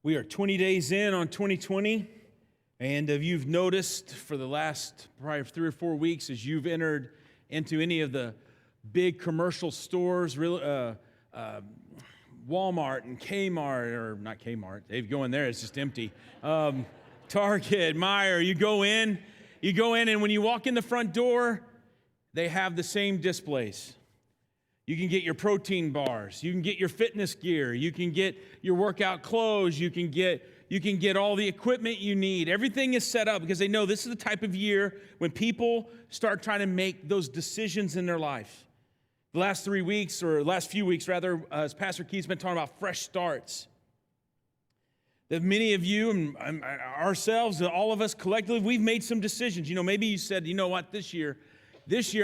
We are 20 days in on 2020, and if you've noticed for the last probably 3 or 4 weeks as you've entered into any of the big commercial stores, Walmart and Kmart, or not Kmart, if you go in there, it's just empty. Target, Meijer, you go in, and when you walk in the front door, they have the same displays. You can get your protein bars, you can get your fitness gear, you can get your workout clothes, you can get all the equipment you need. Everything is set up because they know this is the type of year when people start trying to make those decisions in their life. The last few weeks, as Pastor Keith's been talking about fresh starts. That many of you and ourselves, all of us collectively, we've made some decisions. Maybe you said, you know what, this year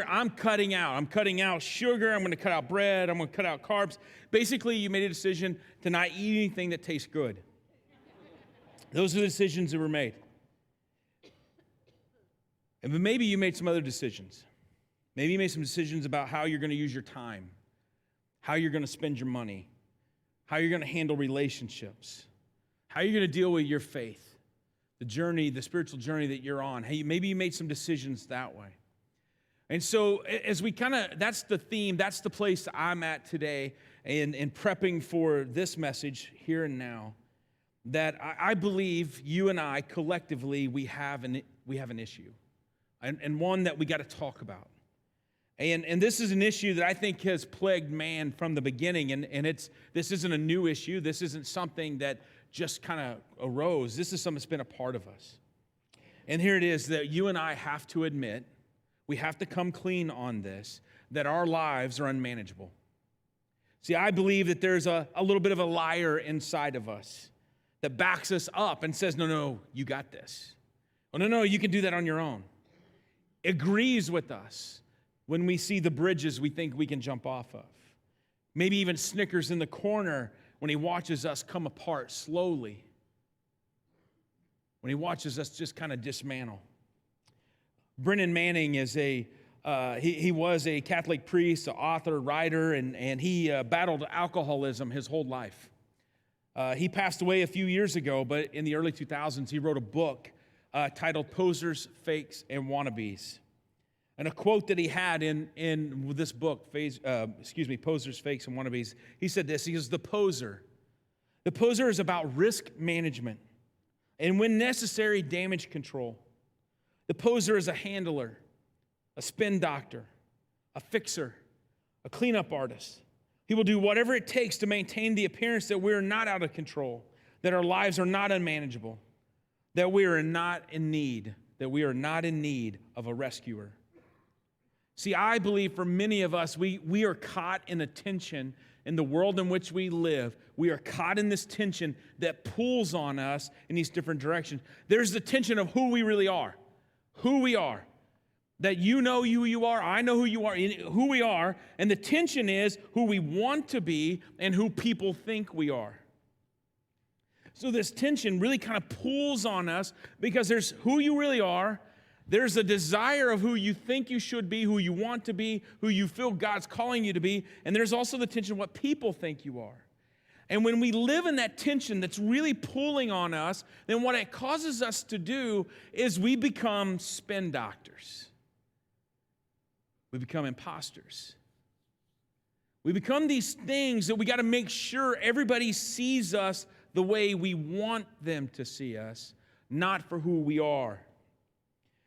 I'm cutting out. I'm cutting out sugar. I'm going to cut out bread. I'm going to cut out carbs. Basically, you made a decision to not eat anything that tastes good. Those are the decisions that were made. But maybe you made some other decisions. Maybe you made some decisions about how you're going to use your time, how you're going to spend your money, how you're going to handle relationships, how you're going to deal with your faith, the spiritual journey that you're on. Maybe you made some decisions that way. And so as we that's the theme, that's the place I'm at today in prepping for this message here and now, that I believe you and I collectively, we have an issue and one that we got to talk about. And this is an issue that I think has plagued man from the beginning, and this isn't a new issue. This isn't something that just kind of arose. This is something that's been a part of us. And here it is that you and I have to admit, we have to come clean on this, that our lives are unmanageable. See, I believe that there's a little bit of a liar inside of us that backs us up and says, no, you got this. Oh, no, you can do that on your own. Agrees with us when we see the bridges we think we can jump off of. Maybe even snickers in the corner when he watches us come apart slowly. When he watches us just kind of dismantle. Brennan Manning is he was a Catholic priest, an author, writer, and he battled alcoholism his whole life. He passed away a few years ago, but in the early 2000s, he wrote a book titled Posers, Fakes, and Wannabes. And a quote that he had in this book, Posers, Fakes, and Wannabes, he said this, he goes, the poser is about risk management and when necessary, damage control. The poser is a handler, a spin doctor, a fixer, a cleanup artist. He will do whatever it takes to maintain the appearance that we're not out of control, that our lives are not unmanageable, that we are not in need of a rescuer. See, I believe for many of us, we are caught in a tension in the world in which we live. We are caught in this tension that pulls on us in these different directions. There's the tension of who we really are. Who we are, that you know who you are, I know who you are, who we are, and the tension is who we want to be and who people think we are. So this tension really kind of pulls on us because there's who you really are, there's a desire of who you think you should be, who you want to be, who you feel God's calling you to be, and there's also the tension of what people think you are. And when we live in that tension that's really pulling on us, then what it causes us to do is we become spin doctors. We become imposters. We become these things that we got to make sure everybody sees us the way we want them to see us, not for who we are.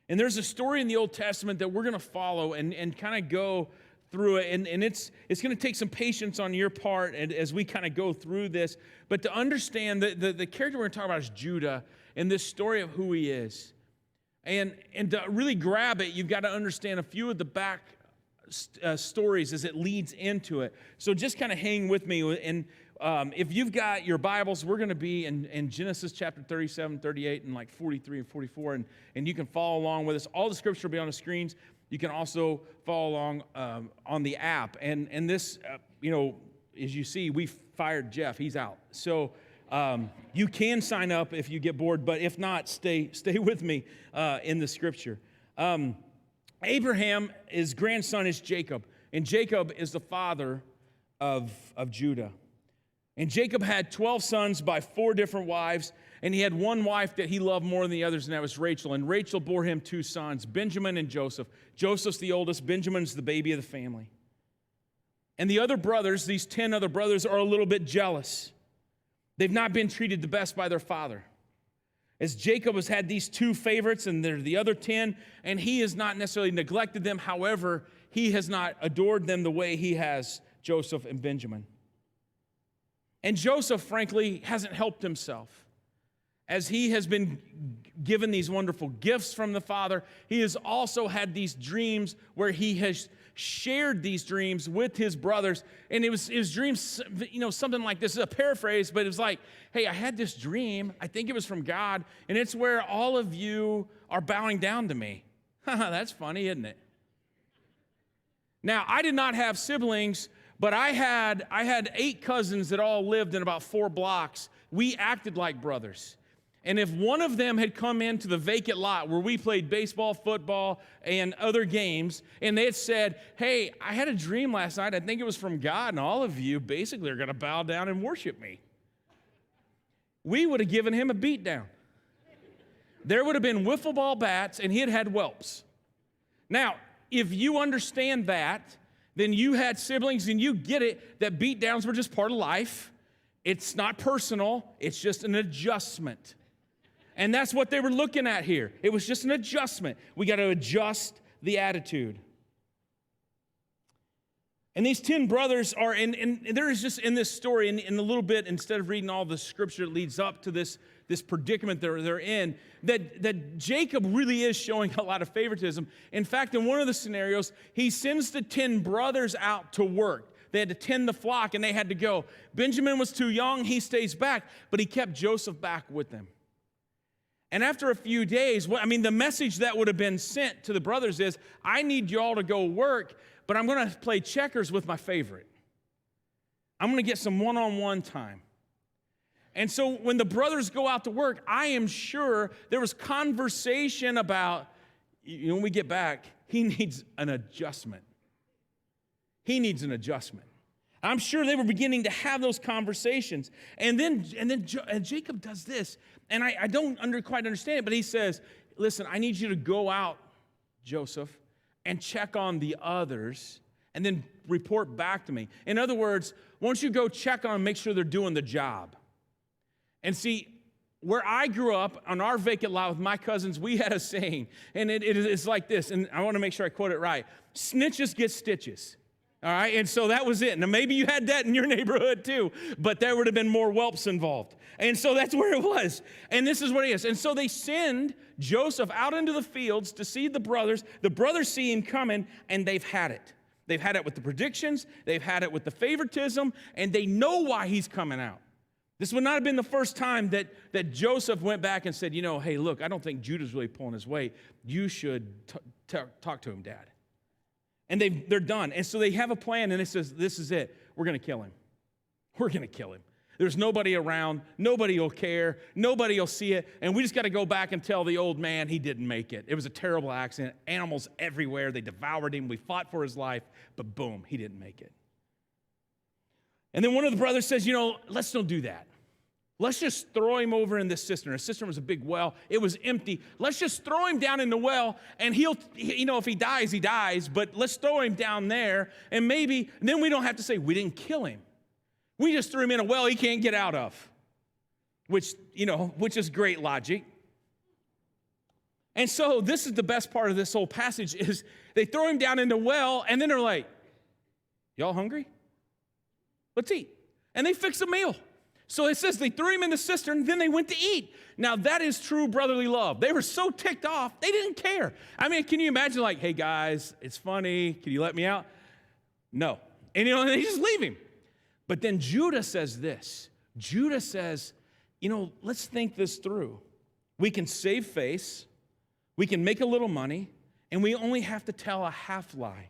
And there's a story in the Old Testament that we're going to follow and kind of go through it, and it's going to take some patience on your part and as we kind of go through this, but to understand that the character we're going to talk about is Judah and this story of who he is. And to really grab it, you've got to understand a few of the back stories as it leads into it. So just kind of hang with me, and if you've got your Bibles, we're going to be in Genesis chapter 37, 38, and like 43 and 44, and you can follow along with us. All the scripture will be on the screens. You can also follow along on the app. And this, as you see, we fired Jeff. He's out. So you can sign up if you get bored, but if not, stay with me in the scripture. Abraham, his grandson is Jacob, and Jacob is the father of Judah. And Jacob had 12 sons by 4 different wives, and he had one wife that he loved more than the others, and that was Rachel. And Rachel bore him 2 sons, Benjamin and Joseph. Joseph's the oldest, Benjamin's the baby of the family. And the other brothers, these 10 other brothers, are a little bit jealous. They've not been treated the best by their father. As Jacob has had these 2 favorites, and they're the other 10, and he has not necessarily neglected them. However, he has not adored them the way he has Joseph and Benjamin. And Joseph, frankly, hasn't helped himself. As he has been given these wonderful gifts from the Father, he has also had these dreams where he has shared these dreams with his brothers. And it was dreams, something like this. Is a paraphrase, but it was like, hey, I had this dream. I think it was from God, and it's where all of you are bowing down to me. That's funny, isn't it? Now, I did not have siblings, but I had 8 cousins that all lived in about 4 blocks. We acted like brothers. And if one of them had come into the vacant lot where we played baseball, football, and other games, and they had said, hey, I had a dream last night, I think it was from God, and all of you basically are going to bow down and worship me, we would have given him a beat down. There would have been wiffle ball bats, and he had whelps. Now, if you understand that, then you had siblings, and you get it, that beat downs were just part of life. It's not personal, it's just an adjustment. And that's what they were looking at here. It was just an adjustment. We got to adjust the attitude. And these 10 brothers are, and there is just in this story, in a little bit, instead of reading all the scripture that leads up to this predicament they're in, that Jacob really is showing a lot of favoritism. In fact, in one of the scenarios, he sends the 10 brothers out to work. They had to tend the flock, and they had to go. Benjamin was too young. He stays back, but he kept Joseph back with them. And after a few days, the message that would have been sent to the brothers is, I need you all to go work, but I'm going to play checkers with my favorite. I'm going to get some one-on-one time. And so when the brothers go out to work, I am sure there was conversation about, when we get back, he needs an adjustment. He needs an adjustment. I'm sure they were beginning to have those conversations. And then Jacob does this, and I don't quite understand it, but he says, listen, I need you to go out, Joseph, and check on the others, and then report back to me. In other words, once you go check on them, make sure they're doing the job. And see, where I grew up on our vacant lot with my cousins, we had a saying, and it's like this, and I want to make sure I quote it right. Snitches get stitches. All right, and so that was it. Now, maybe you had that in your neighborhood too, but there would have been more whelps involved. And so that's where it was. And this is what it is. And so they send Joseph out into the fields to see the brothers. The brothers see him coming, and they've had it. They've had it with the predictions. They've had it with the favoritism, and they know why he's coming out. This would not have been the first time that Joseph went back and said, hey, look, I don't think Judah's really pulling his weight. You should talk to him, Dad. And they're done. And so they have a plan, and it says, this is it. We're going to kill him. We're going to kill him. There's nobody around. Nobody will care. Nobody will see it. And we just got to go back and tell the old man he didn't make it. It was a terrible accident. Animals everywhere. They devoured him. We fought for his life. But boom, he didn't make it. And then one of the brothers says, let's don't do that. Let's just throw him over in this cistern. A cistern was a big well. It was empty. Let's just throw him down in the well, and he'll, if he dies, he dies, but let's throw him down there, and then we don't have to say we didn't kill him. We just threw him in a well he can't get out of, which is great logic. And so this is the best part of this whole passage is they throw him down in the well, and then they're like, y'all hungry? Let's eat. And they fix a meal. So it says they threw him in the cistern, then they went to eat. Now, that is true brotherly love. They were so ticked off, they didn't care. Can you imagine hey, guys, it's funny. Can you let me out? No. And, they just leave him. But then Judah says this. Judah says, let's think this through. We can save face. We can make a little money. And we only have to tell a half lie.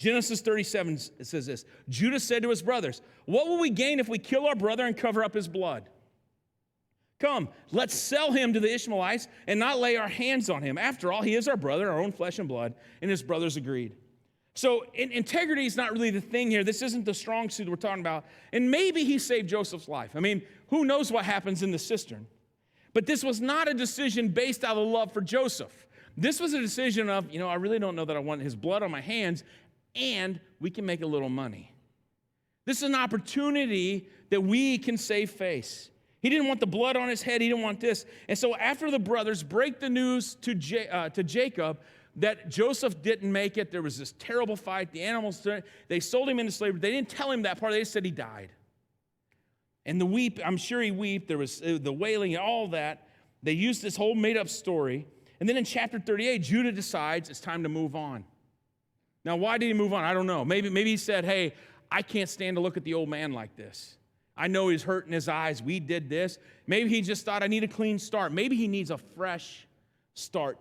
Genesis 37 says this. Judah said to his brothers, what will we gain if we kill our brother and cover up his blood? Come, let's sell him to the Ishmaelites and not lay our hands on him. After all, he is our brother, our own flesh and blood. And his brothers agreed. So integrity is not really the thing here. This isn't the strong suit we're talking about. And maybe he saved Joseph's life. I mean, who knows what happens in the cistern? But this was not a decision based out of love for Joseph. This was a decision of, I really don't know that I want his blood on my hands, and we can make a little money. This is an opportunity that we can save face. He didn't want the blood on his head. He didn't want this. And so after the brothers break the news to Jacob that Joseph didn't make it, there was this terrible fight. The animals, they sold him into slavery. They didn't tell him that part. They just said he died. And the weep, I'm sure he wept. There was the wailing and all that. They used this whole made-up story. And then in chapter 38, Judah decides it's time to move on. Now, why did he move on? I don't know. Maybe he said, hey, I can't stand to look at the old man like this. I know he's hurting his eyes. We did this. Maybe he just thought, I need a clean start. Maybe he needs a fresh start.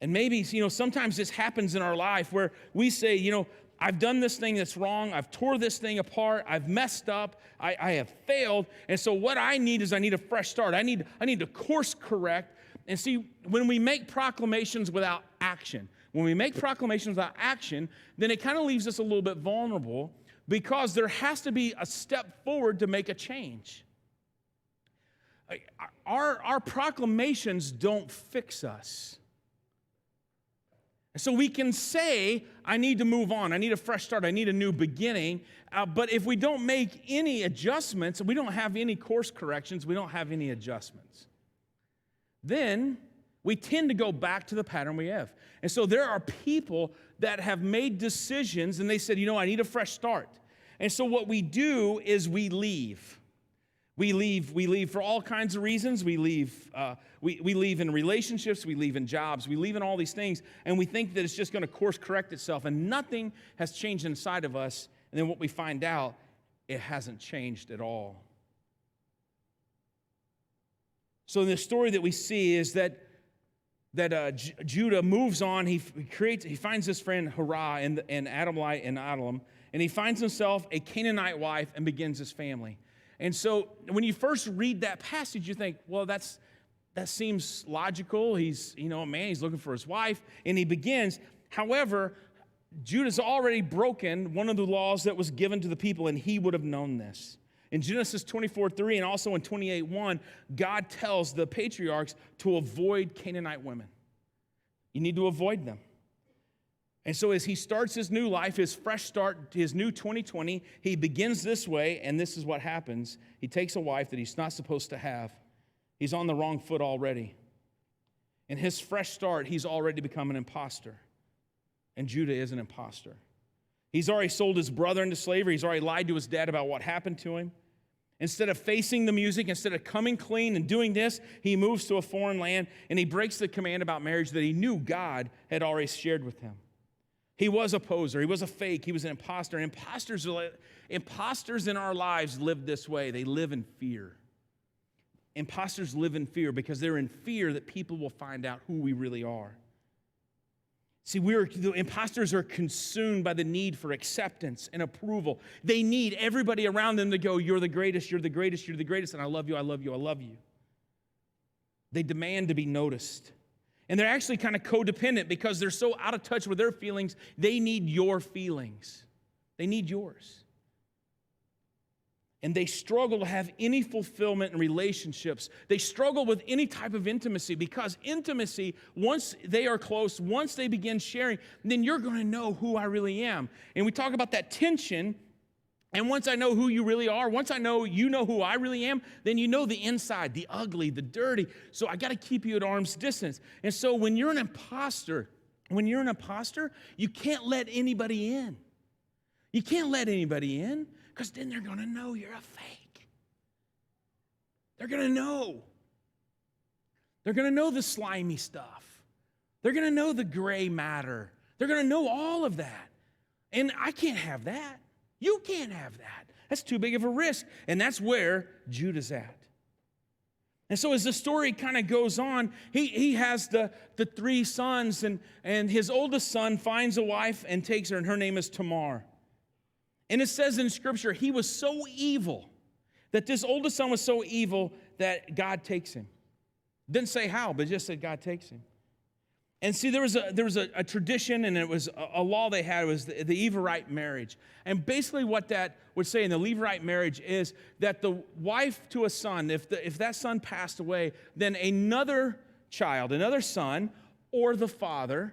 And maybe, sometimes this happens in our life where we say, I've done this thing that's wrong. I've tore this thing apart. I've messed up. I have failed. And so what I need is a fresh start. I need to course correct. And see, when we make proclamations without action, then it kind of leaves us a little bit vulnerable because there has to be a step forward to make a change. Our proclamations don't fix us. So we can say, I need to move on. I need a fresh start. I need a new beginning. But if we don't make any adjustments, we don't have any course corrections, we don't have any adjustments, then we tend to go back to the pattern we have. And so there are people that have made decisions and they said, I need a fresh start. And so what we do is we leave. We leave for all kinds of reasons. We leave in relationships. We leave in jobs. We leave in all these things. And we think that it's just going to course correct itself. And nothing has changed inside of us. And then what we find out, it hasn't changed at all. So the story that we see is that Judah moves on. He finds his friend Hirah and Adullam, and he finds himself a Canaanite wife and begins his family. And so when you first read that passage, you think, well, that seems logical. He's, a man, he's looking for his wife, and he begins. However, Judah's already broken one of the laws that was given to the people, and he would have known this. In Genesis 24:3 and also in 28:1, God tells the patriarchs to avoid Canaanite women. You need to avoid them. And so as he starts his new life, his fresh start, his new 2020, he begins this way, and this is what happens. He takes a wife that he's not supposed to have. He's on the wrong foot already. In his fresh start, he's already become an imposter. And Judah is an imposter. He's already sold his brother into slavery. He's already lied to his dad about what happened to him. Instead of facing the music, instead of coming clean and doing this, he moves to a foreign land, and he breaks the command about marriage that he knew God had already shared with him. He was a poser. He was a fake. He was an imposter. And imposters in our lives live this way. They live in fear. Imposters live in fear because they're in fear that people will find out who we really are. See, the imposters are consumed by the need for acceptance and approval. They need everybody around them to go, you're the greatest, you're the greatest, you're the greatest, and I love you, I love you, I love you. They demand to be noticed. And they're actually kind of codependent because they're so out of touch with their feelings, they need your feelings. They need yours. And they struggle to have any fulfillment in relationships. They struggle with any type of intimacy because intimacy, once they are close, once they begin sharing, then you're going to know who I really am. And we talk about that tension. And once I know who you really are, once I know you know who I really am, then you know the inside, the ugly, the dirty. So I got to keep you at arm's distance. And so when you're an imposter, you can't let anybody in. You can't let anybody in because then they're going to know you're a fake. They're going to know. They're going to know the slimy stuff. They're going to know the gray matter. They're going to know all of that. And I can't have that. You can't have that. That's too big of a risk. And that's where Judah's at. And so as the story kind of goes on, he has the three sons, and his oldest son finds a wife and takes her, and her name is Tamar. And it says in Scripture, he was so evil, that this oldest son was so evil that God takes him. Didn't say how, but just said God takes him. And see, there was a tradition, and it was a law they had. It was the Evirite marriage. And basically what that would say in the Levirate marriage is that the wife to a son, if that son passed away, then another child, another son, or the father,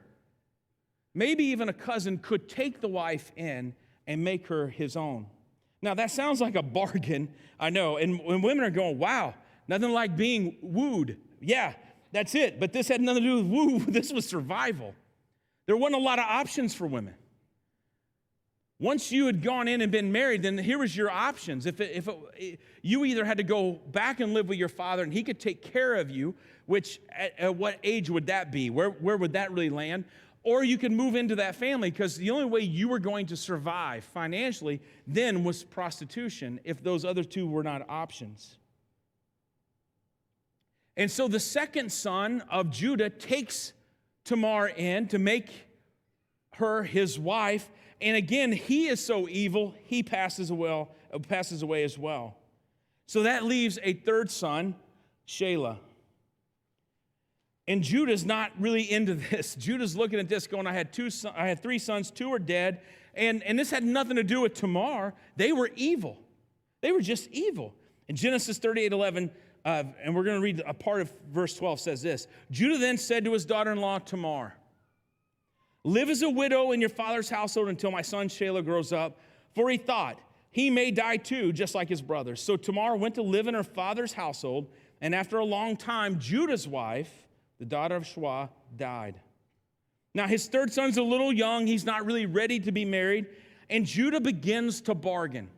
maybe even a cousin, could take the wife in and make her his own. Now, that sounds like a bargain, I know. And when women are going, wow, nothing like being wooed. Yeah, that's it. But this had nothing to do with woo. This was survival. There wasn't a lot of options for women. Once you had gone in and been married, then here was your options. You either had to go back and live with your father, and he could take care of you, which at what age would that be? Where would that really land? Or you could move into that family, because the only way you were going to survive financially then was prostitution, if those other two were not options. And so the second son of Judah takes Tamar in to make her his wife. And again, he is so evil, he passes away as well. So that leaves a third son, Shelah. And Judah's not really into this. Judah's looking at this going, I had 3 sons, 2 are dead. And this had nothing to do with Tamar. They were evil. They were just evil. In Genesis 38:11, and we're going to read a part of verse 12, says this. Judah then said to his daughter-in-law Tamar, live as a widow in your father's household until my son Shelah grows up. For he thought, he may die too, just like his brothers. So Tamar went to live in her father's household. And after a long time, Judah's wife, the daughter of Shua, died. Now his third son's a little young. He's not really ready to be married. And Judah begins to bargain.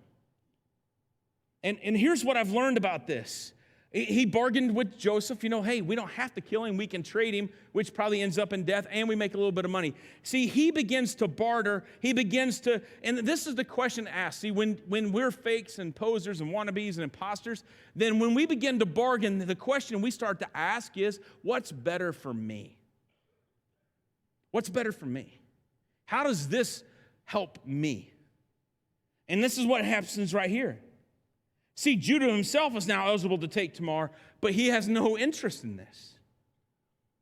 And here's what I've learned about this. He bargained with Joseph, hey, we don't have to kill him. We can trade him, which probably ends up in death, and we make a little bit of money. See, he begins to barter. He begins to, and this is the question asked. See, when we're fakes and posers and wannabes and imposters, then when we begin to bargain, the question we start to ask is, what's better for me? What's better for me? How does this help me? And this is what happens right here. See, Judah himself is now eligible to take Tamar, but he has no interest in this.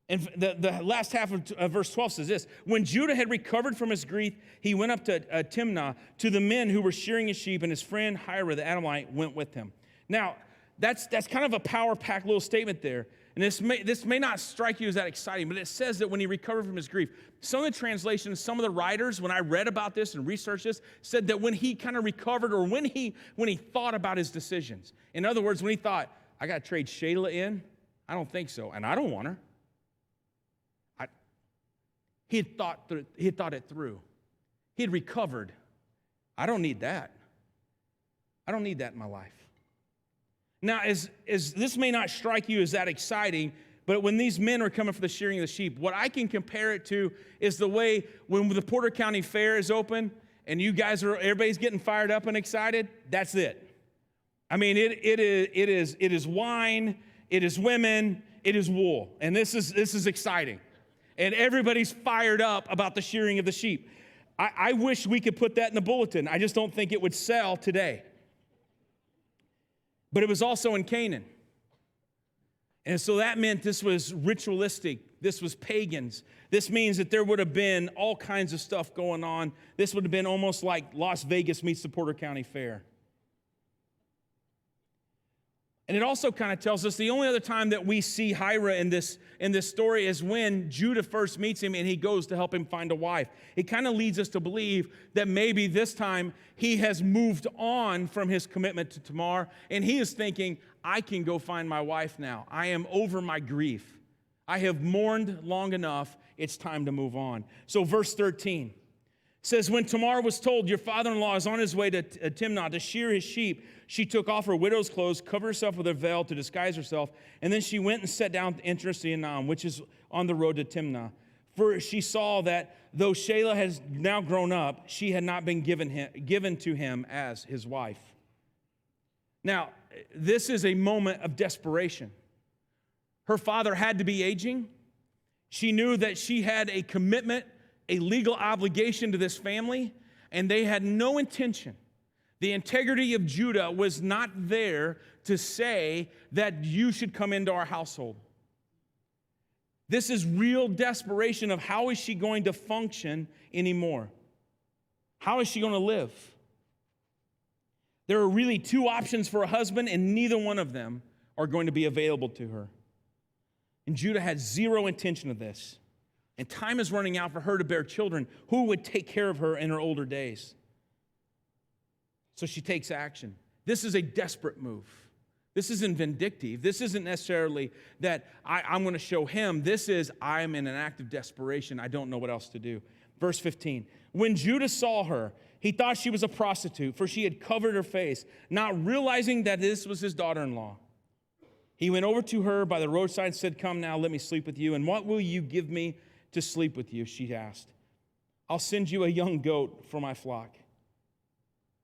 And the last half of verse 12 says this. When Judah had recovered from his grief, he went up to Timnah to the men who were shearing his sheep, and his friend Hira the Adamite went with him. Now, that's kind of a power-packed little statement there. And this may not strike you as that exciting, but it says that when he recovered from his grief. Some of the translations, some of the writers, when I read about this and researched this, said that when he kind of recovered, or when he thought about his decisions. In other words, when he thought, I got to trade Shelah in? I don't think so, and I don't want her. He had thought it through. He had recovered. I don't need that. I don't need that in my life. Now, as this may not strike you as that exciting, but when these men are coming for the shearing of the sheep, what I can compare it to is the way when the Porter County Fair is open and everybody's getting fired up and excited, that's it. I mean, it is wine, it is women, it is wool, and this is exciting. And everybody's fired up about the shearing of the sheep. I wish we could put that in the bulletin. I just don't think it would sell today. But it was also in Canaan. And so that meant this was ritualistic. This was pagans. This means that there would have been all kinds of stuff going on. This would have been almost like Las Vegas meets the Porter County Fair. And it also kind of tells us the only other time that we see Hira in this story is when Judah first meets him and he goes to help him find a wife. It kind of leads us to believe that maybe this time he has moved on from his commitment to Tamar, and he is thinking, I can go find my wife now. I am over my grief. I have mourned long enough. It's time to move on. So verse 13 says, when Tamar was told, your father-in-law is on his way to Timnah to shear his sheep, she took off her widow's clothes, covered herself with her veil to disguise herself, and then she went and sat down at the entrance to Yanam, which is on the road to Timnah. For she saw that though Shelah has now grown up, she had not been given to him as his wife. Now, this is a moment of desperation. Her father had to be aging. She knew that she had a commitment, a legal obligation to this family, and they had no intention. The integrity of Judah was not there to say that you should come into our household. This is real desperation of how is she going to function anymore? How is she going to live? There are really two options for a husband, and neither one of them are going to be available to her. And Judah had zero intention of this. And time is running out for her to bear children. Who would take care of her in her older days? So she takes action. This is a desperate move. This isn't vindictive. This isn't necessarily that I'm going to show him. This is, I'm in an act of desperation. I don't know what else to do. Verse 15, when Judah saw her, he thought she was a prostitute, for she had covered her face, not realizing that this was his daughter-in-law. He went over to her by the roadside and said, come now, let me sleep with you. And what will you give me to sleep with you? She asked. I'll send you a young goat for my flock.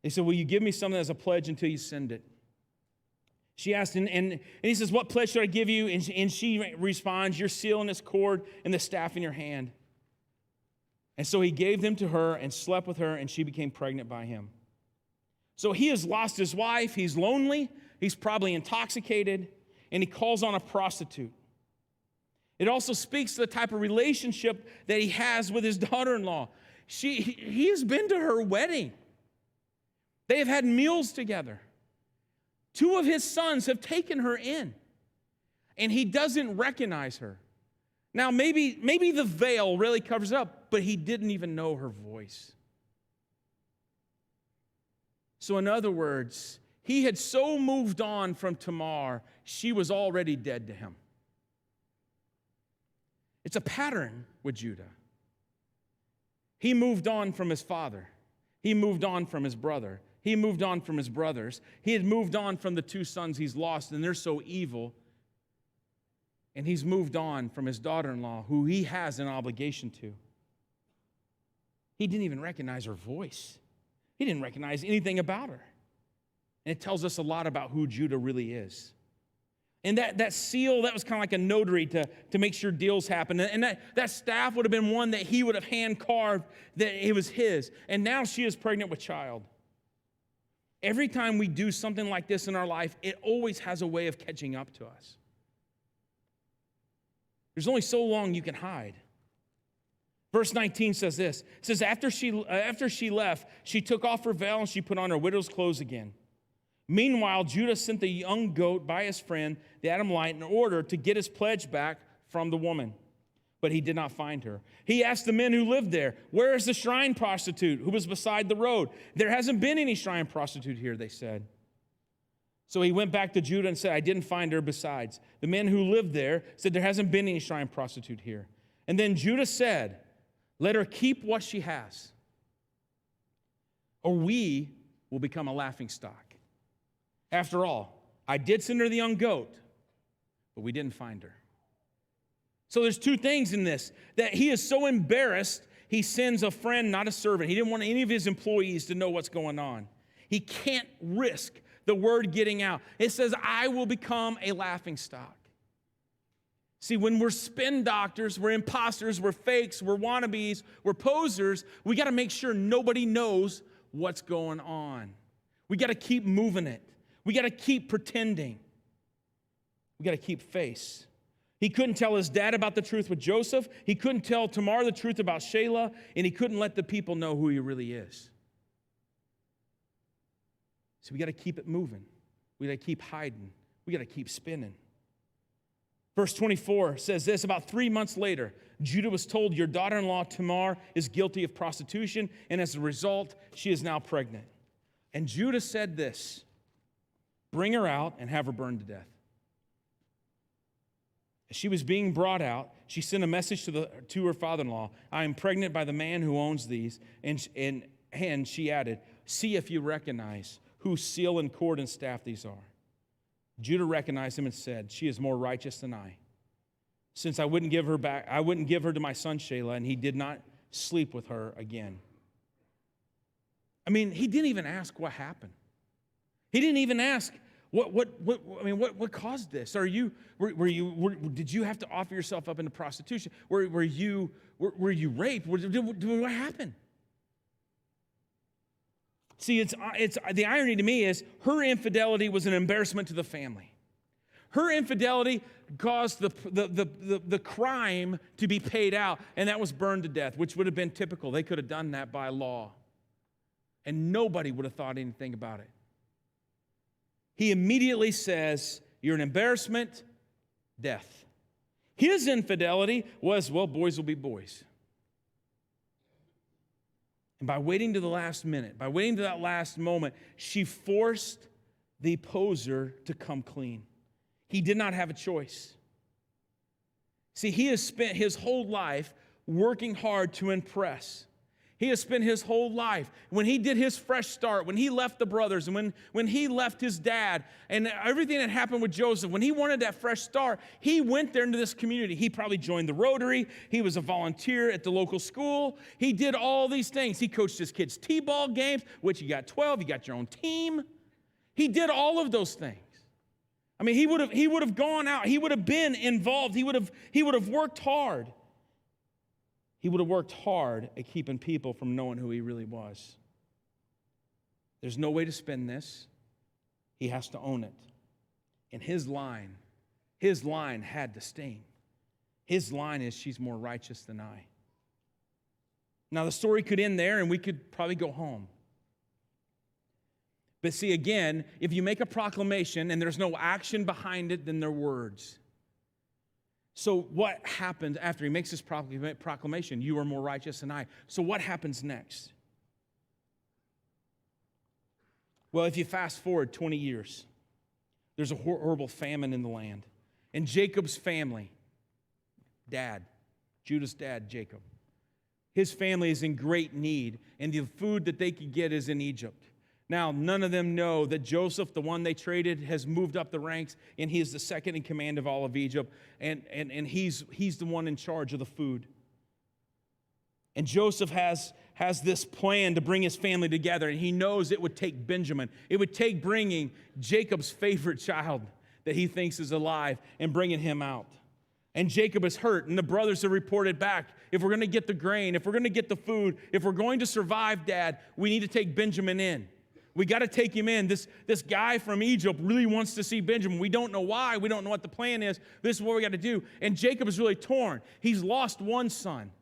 He said, will you give me something as a pledge until you send it? She asked, and he says, what pledge should I give you? And she responds, your seal and its cord and the staff in your hand. And so he gave them to her and slept with her, and she became pregnant by him. So he has lost his wife. He's lonely. He's probably intoxicated, and he calls on a prostitute. It also speaks to the type of relationship that he has with his daughter-in-law. He has been to her wedding. They have had meals together. Two of his sons have taken her in, and he doesn't recognize her. Now, maybe the veil really covers up, but he didn't even know her voice. So in other words, he had so moved on from Tamar, she was already dead to him. It's a pattern with Judah. He moved on from his father. He moved on from his brother. He moved on from his brothers. He had moved on from the two sons he's lost, and they're so evil. And he's moved on from his daughter-in-law, who he has an obligation to. He didn't even recognize her voice. He didn't recognize anything about her. And it tells us a lot about who Judah really is. And that seal, that was kind of like a notary to make sure deals happen. And that staff would have been one that he would have hand-carved, that it was his. And now she is pregnant with child. Every time we do something like this in our life, it always has a way of catching up to us. There's only so long you can hide. Verse 19 says this. It says, after she left, she took off her veil and she put on her widow's clothes again. Meanwhile, Judah sent the young goat by his friend, the Adamite, in order to get his pledge back from the woman. But he did not find her. He asked the men who lived there, where is the shrine prostitute who was beside the road? There hasn't been any shrine prostitute here, they said. So he went back to Judah and said, I didn't find her besides. The men who lived there said, there hasn't been any shrine prostitute here. And then Judah said, let her keep what she has, or we will become a laughingstock. After all, I did send her the young goat, but we didn't find her. So there's two things in this, that he is so embarrassed, he sends a friend, not a servant. He didn't want any of his employees to know what's going on. He can't risk the word getting out. It says, I will become a laughingstock. See, when we're spin doctors, we're imposters, we're fakes, we're wannabes, we're posers, we got to make sure nobody knows what's going on. We got to keep moving it. We got to keep pretending. We got to keep face. He couldn't tell his dad about the truth with Joseph. He couldn't tell Tamar the truth about Shelah, and he couldn't let the people know who he really is. So we got to keep it moving. We got to keep hiding. We got to keep spinning. Verse 24 says this, about 3 months later, Judah was told, your daughter-in-law Tamar is guilty of prostitution, and as a result, she is now pregnant. And Judah said this, bring her out and have her burned to death. As she was being brought out, she sent a message to her father-in-law, I am pregnant by the man who owns these. And she added, see if you recognize whose seal and cord and staff these are. Judah recognized him and said, she is more righteous than I. Since I wouldn't give her to my son Shelah, and he did not sleep with her again. I mean, he didn't even ask what happened. He didn't even ask what caused this? Did you have to offer yourself up into prostitution? Were you raped? What happened? See, it's the irony to me is her infidelity was an embarrassment to the family. Her infidelity caused the crime to be paid out, and that was burned to death, which would have been typical. They could have done that by law, and nobody would have thought anything about it. He immediately says, you're an embarrassment, death. His infidelity was, well, boys will be boys. And by waiting to the last minute, by waiting to that last moment, she forced the opposer to come clean. He did not have a choice. See, he has spent his whole life working hard to impress. He has spent his whole life, when he did his fresh start, when he left the brothers, and when he left his dad, and everything that happened with Joseph, when he wanted that fresh start, he went there into this community. He probably joined the Rotary. He was a volunteer at the local school. He did all these things. He coached his kids' t-ball games, which you got 12, you got your own team. He did all of those things. I mean, he would have gone out. He would have been involved. He would have worked hard. He would have worked hard at keeping people from knowing who he really was. There's no way to spin this. He has to own it. And his line had to sting. His line is, she's more righteous than I. Now, the story could end there, and we could probably go home. But see, again, if you make a proclamation and there's no action behind it, then they're words. So what happens after he makes this proclamation? You are more righteous than I. So what happens next? Well, if you fast forward 20 years, there's a horrible famine in the land. And Jacob's family, Judah's dad, Jacob, his family is in great need, and the food that they could get is in Egypt. Now, none of them know that Joseph, the one they traded, has moved up the ranks, and he is the second in command of all of Egypt, and he's the one in charge of the food. And Joseph has this plan to bring his family together, and he knows it would take Benjamin. It would take bringing Jacob's favorite child that he thinks is alive and bringing him out. And Jacob is hurt, and the brothers have reported back, if we're going to get the grain, if we're going to get the food, if we're going to survive, Dad, we need to take Benjamin in. We got to take him in. This guy from Egypt really wants to see Benjamin. We don't know why. We don't know what the plan is. This is what we got to do. And Jacob is really torn. He's lost one son,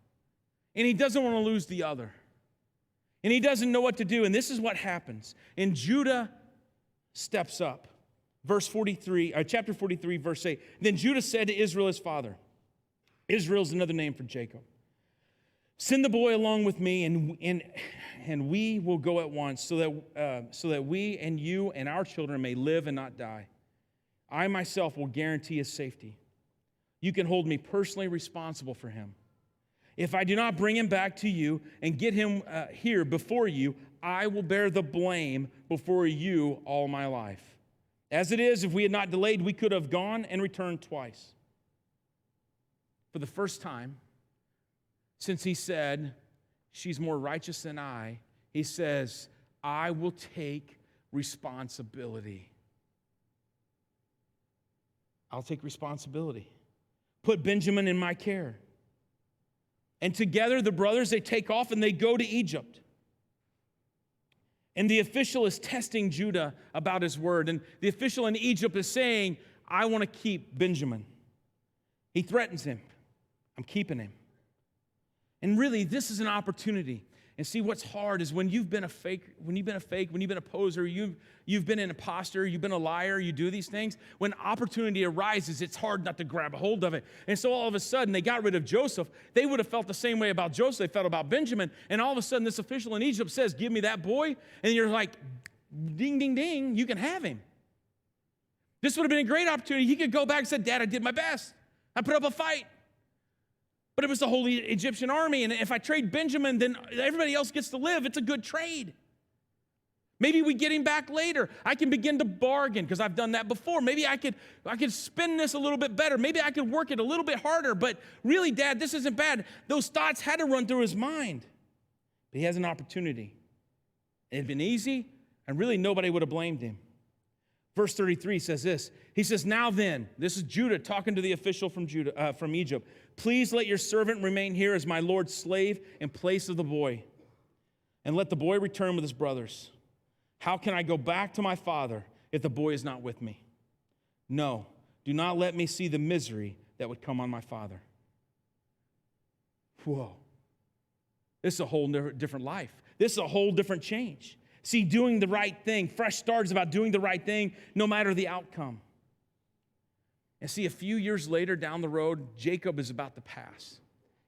and he doesn't want to lose the other. And he doesn't know what to do. And this is what happens. And Judah steps up. Chapter 43, verse 8. Then Judah said to Israel, his father, Israel's another name for Jacob, send the boy along with me, and we will go at once, so that we and you and our children may live and not die. I myself will guarantee his safety. You can hold me personally responsible for him. If I do not bring him back to you and get him here before you, I will bear the blame before you all my life. As it is, if we had not delayed, we could have gone and returned twice. For the first time since he said, she's more righteous than I, he says, I will take responsibility. I'll take responsibility. Put Benjamin in my care. And together the brothers, they take off and they go to Egypt. And the official is testing Judah about his word. And the official in Egypt is saying, I want to keep Benjamin. He threatens him. I'm keeping him. And really, this is an opportunity. And see, what's hard is when you've been a poser, you've been an imposter, you've been a liar, you do these things, when opportunity arises, it's hard not to grab a hold of it. And so all of a sudden, they got rid of Joseph. They would have felt the same way about Joseph they felt about Benjamin. And all of a sudden, this official in Egypt says, give me that boy. And you're like, ding, ding, ding, you can have him. This would have been a great opportunity. He could go back and say, Dad, I did my best. I put up a fight. But it was the whole Egyptian army, and if I trade Benjamin, then everybody else gets to live. It's a good trade. Maybe we get him back later. I can begin to bargain, because I've done that before. Maybe I could spin this a little bit better. Maybe I could work it a little bit harder, but really, Dad, this isn't bad. Those thoughts had to run through his mind. But he has an opportunity. It had been easy, and really nobody would have blamed him. Verse 33 says this. He says, now then, this is Judah talking to the official from Egypt. Please let your servant remain here as my Lord's slave in place of the boy, and let the boy return with his brothers. How can I go back to my father if the boy is not with me? No, Do not let me see the misery that would come on my father. Whoa. This is a whole different life. This is a whole different change. See, doing the right thing, fresh start is about doing the right thing no matter the outcome. And see, a few years later down the road, Jacob is about to pass.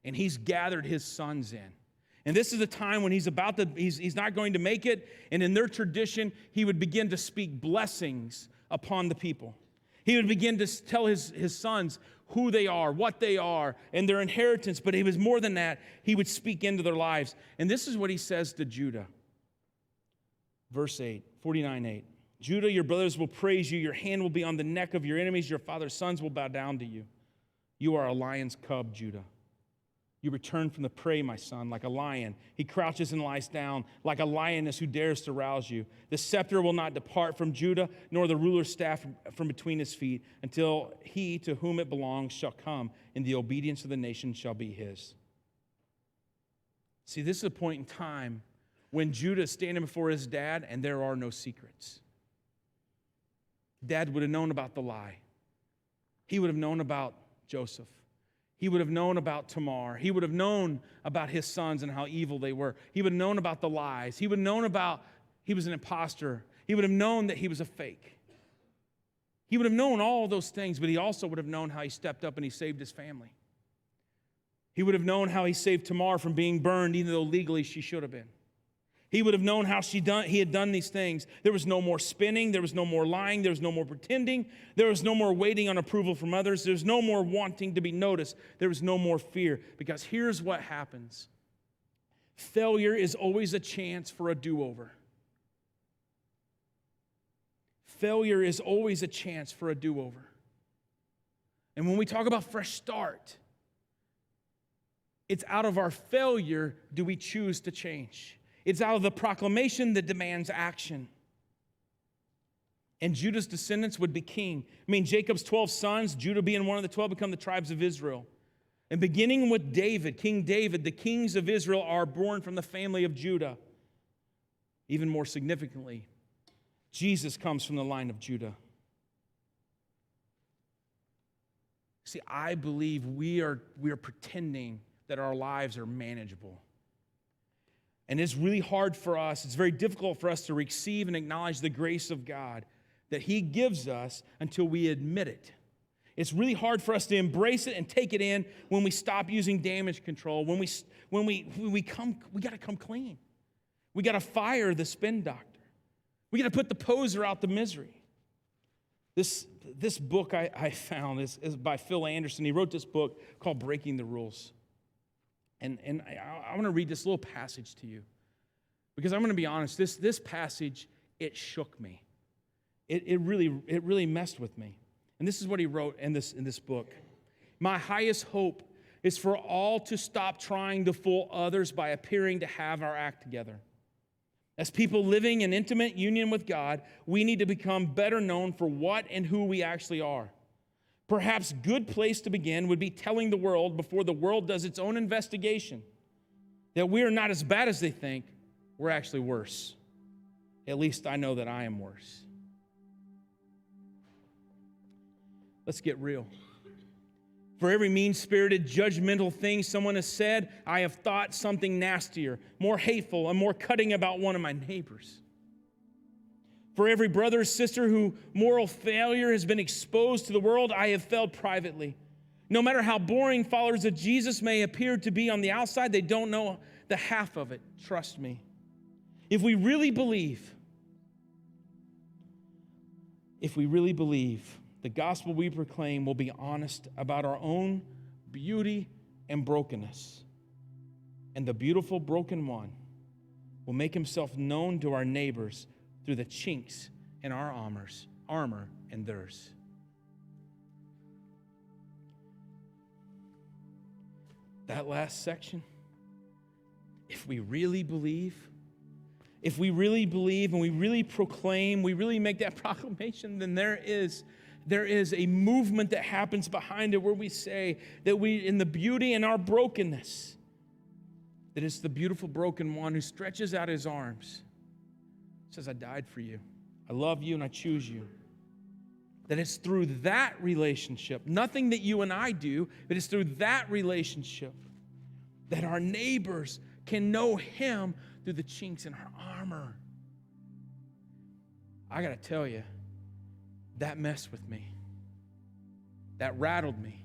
And he's gathered his sons in. And this is a time when he's not going to make it. And in their tradition, he would begin to speak blessings upon the people. He would begin to tell his sons who they are, what they are, and their inheritance. But he was more than that. He would speak into their lives. And this is what he says to Judah. Verse 8, 49:8. Judah, your brothers will praise you. Your hand will be on the neck of your enemies. Your father's sons will bow down to you. You are a lion's cub, Judah. You return from the prey, my son, like a lion. He crouches and lies down like a lioness who dares to rouse you. The scepter will not depart from Judah, nor the ruler's staff from between his feet, until he to whom it belongs shall come, and the obedience of the nation shall be his. See, this is a point in time when Judah is standing before his dad, and there are no secrets. Dad would have known about the lie. He would have known about Joseph. He would have known about Tamar. He would have known about his sons and how evil they were. He would have known about the lies. He would have known about he was an imposter. He would have known that he was a fake. He would have known all those things, but he also would have known how he stepped up and he saved his family. He would have known how he saved Tamar from being burned, even though legally she should have been. He would have known how he had done these things. There was no more spinning. There was no more lying. There was no more pretending. There was no more waiting on approval from others. There was no more wanting to be noticed. There was no more fear. Because here's what happens. Failure is always a chance for a do-over. Failure is always a chance for a do-over. And when we talk about fresh start, it's out of our failure do we choose to change. It's out of the proclamation that demands action. And Judah's descendants would be king. I mean, Jacob's 12 sons, Judah being one of the 12, become the tribes of Israel. And beginning with David, King David, the kings of Israel are born from the family of Judah. Even more significantly, Jesus comes from the line of Judah. See, I believe we are pretending that our lives are manageable. And it's really hard for us, it's very difficult for us to receive and acknowledge the grace of God that He gives us until we admit it. It's really hard for us to embrace it and take it in when we stop using damage control, when we got to come clean. We got to fire the spin doctor. We got to put the poser out the misery. This book I found is by Phil Anderson. He wrote this book called Breaking the Rules. And I want to read this little passage to you. Because I'm going to be honest, this passage, it shook me. It really messed with me. And this is what he wrote in this book. My highest hope is for all to stop trying to fool others by appearing to have our act together. As people living in intimate union with God, we need to become better known for what and who we actually are. Perhaps a good place to begin would be telling the world before the world does its own investigation that we are not as bad as they think, we're actually worse. At least I know that I am worse. Let's get real. For every mean-spirited, judgmental thing someone has said, I have thought something nastier, more hateful, and more cutting about one of my neighbors. For every brother or sister whose moral failure has been exposed to the world, I have failed privately. No matter how boring followers of Jesus may appear to be on the outside, they don't know the half of it. Trust me. If we really believe, the gospel we proclaim will be honest about our own beauty and brokenness, and the beautiful broken one will make himself known to our neighbors through the chinks in our armor and theirs. That last section, if we really believe and we really proclaim, we really make that proclamation, then there is a movement that happens behind it where we say that we, in the beauty and our brokenness, that it's the beautiful broken one who stretches out his arms, says, I died for you. I love you and I choose you. that it's through that relationship, nothing that you and I do, but it's through that relationship that our neighbors can know him through the chinks in our armor. I got to tell you, that messed with me. That rattled me.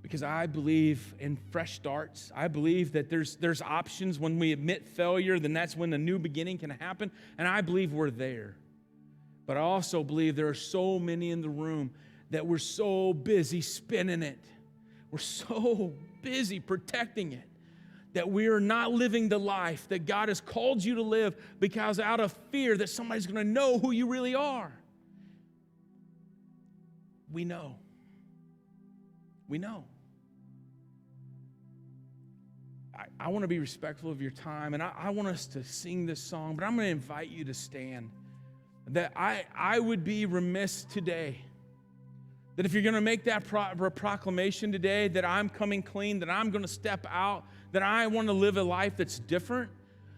Because I believe in fresh starts. I believe that there's options. When we admit failure, then that's when a new beginning can happen. And I believe we're there. But I also believe there are so many in the room that we're so busy spinning it. We're so busy protecting it that we are not living the life that God has called you to live, because out of fear that somebody's going to know who you really are. We know. We know. I want to be respectful of your time, and I want us to sing this song, but I'm going to invite you to stand. That I would be remiss today, that if you're going to make that proclamation today, that I'm coming clean, that I'm going to step out, that I want to live a life that's different,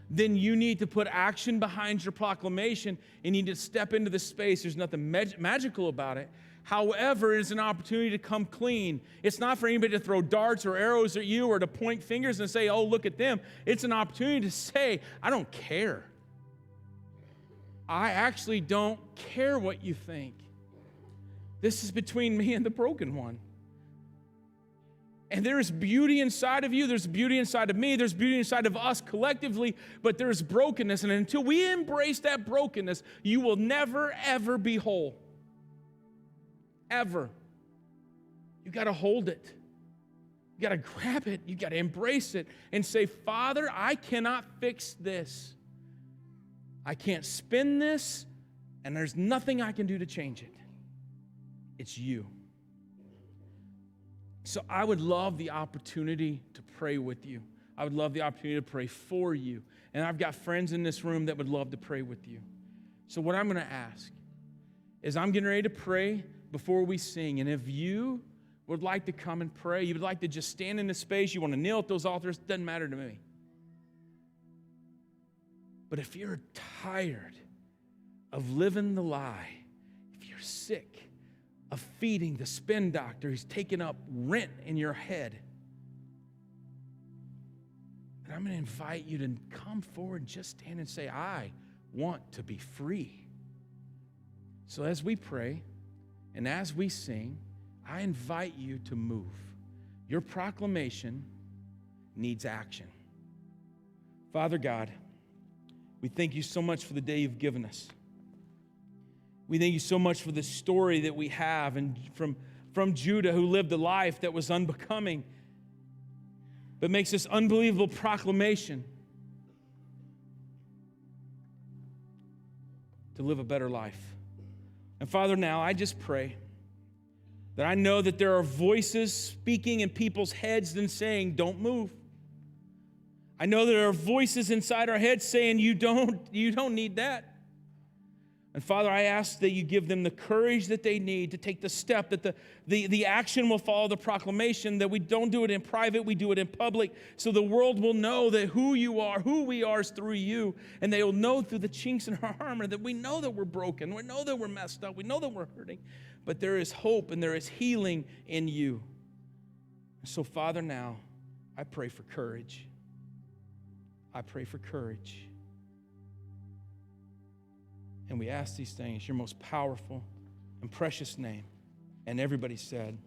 then you need to put action behind your proclamation and you need to step into the space. There's nothing magical about it. However, it is an opportunity to come clean. It's not for anybody to throw darts or arrows at you or to point fingers and say, oh, look at them. It's an opportunity to say, I don't care. I actually don't care what you think. This is between me and the broken one. And there is beauty inside of you. There's beauty inside of me. There's beauty inside of us collectively. But there's brokenness. And until we embrace that brokenness, you will never, ever be whole. Ever. You got to hold it. You got to grab it. You got to embrace it and say, Father, I cannot fix this. I can't spin this, and there's nothing I can do to change it. It's you. So I would love the opportunity to pray with you. I would love the opportunity to pray for you. And I've got friends in this room that would love to pray with you. So what I'm going to ask is I'm getting ready to pray before we sing. And if you would like to come and pray, you would like to just stand in the space, you want to kneel at those altars, doesn't matter to me. But if you're tired of living the lie, if you're sick of feeding the spin doctor who's taking up rent in your head, then I'm going to invite you to come forward and just stand and say, I want to be free. So as we pray and as we sing, I invite you to move. Your proclamation needs action. Father God, we thank you so much for the day you've given us. We thank you so much for the story that we have and from Judah, who lived a life that was unbecoming, but makes this unbelievable proclamation to live a better life. And Father, now I just pray that I know that there are voices speaking in people's heads and saying, don't move. I know there are voices inside our heads saying, you don't need that. And Father, I ask that you give them the courage that they need to take the step, that the action will follow the proclamation, that we don't do it in private, we do it in public, so the world will know that who you are, who we are is through you, and they will know through the chinks in our armor that we know that we're broken, we know that we're messed up, we know that we're hurting, but there is hope and there is healing in you. So Father, now I pray for courage. I pray for courage. And we ask these things in your most powerful and precious name. And everybody said,